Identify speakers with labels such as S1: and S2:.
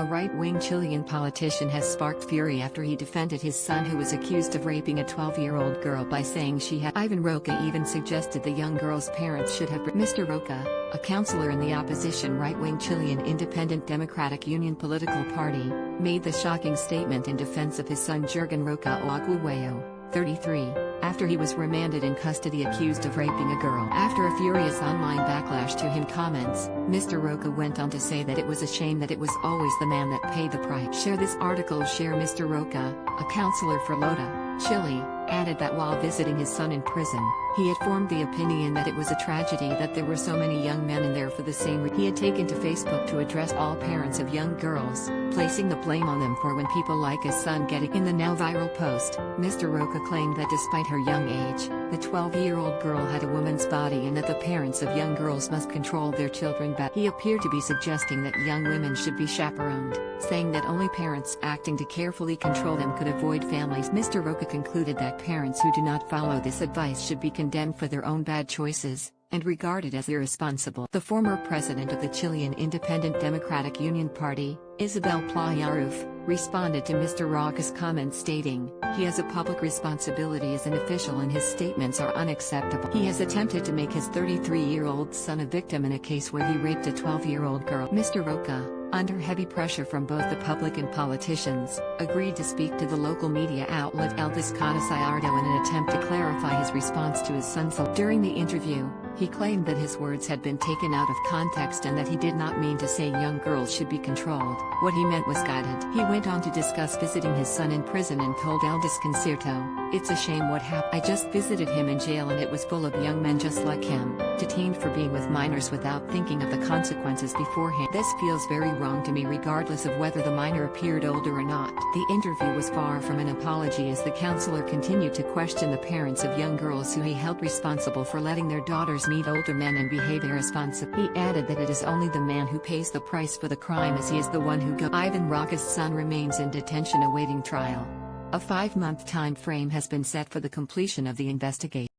S1: A right-wing Chilean politician has sparked fury after he defended his son who was accused of raping a 12-year-old girl by saying she had. Ivan Roca even suggested the young girl's parents should have. Mr. Roca, a councillor in the opposition right-wing Chilean Independent Democratic Union political party, made the shocking statement in defense of his son Jurgen Roca Oaguayo, 33, after he was remanded in custody accused of raping a girl. After a furious online backlash to him comments, Mr. Roca went on to say that it was a shame that it was always the man that paid the price. Share this article. Share. Mr. Roca, a councillor for Lota, Chile, added that while visiting his son in prison, he had formed the opinion that it was a tragedy that there were so many young men in there for the same reason. He had taken to Facebook to address all parents of young girls, placing the blame on them for when people like his son getting. In the now viral post, Mr. Roca claimed that despite her young age, the 12-year-old girl had a woman's body and that the parents of young girls must control their children better. He appeared to be suggesting that young women should be chaperoned, saying that only parents acting to carefully control them could avoid families. Mr. Roca concluded that parents who do not follow this advice should be condemned for their own bad choices, and regarded as irresponsible. The former president of the Chilean Independent Democratic Union Party, Isabel Playa Roof, responded to Mr. Roca's comments stating, "He has a public responsibility as an official and his statements are unacceptable. He has attempted to make his 33-year-old son a victim in a case where he raped a 12-year-old girl." Mr. Roca, under heavy pressure from both the public and politicians, agreed to speak to the local media outlet El Desconocido in an attempt to clarify his response to his son's. During the interview, he claimed that his words had been taken out of context and that he did not mean to say young girls should be controlled. What he meant was guided. He went on to discuss visiting his son in prison and told El Desconcerto, "It's a shame what happened. I just visited him in jail and it was full of young men just like him, detained for being with minors without thinking of the consequences beforehand. This feels very wrong to me regardless of whether the minor appeared older or not." The interview was far from an apology as the councillor continued to question the parents of young girls who he held responsible for letting their daughters meet older men and behave irresponsibly. He added that it is only the man who pays the price for the crime as he is the one who goes. Ivan Roca's son remains in detention awaiting trial. A 5-month time frame has been set for the completion of the investigation.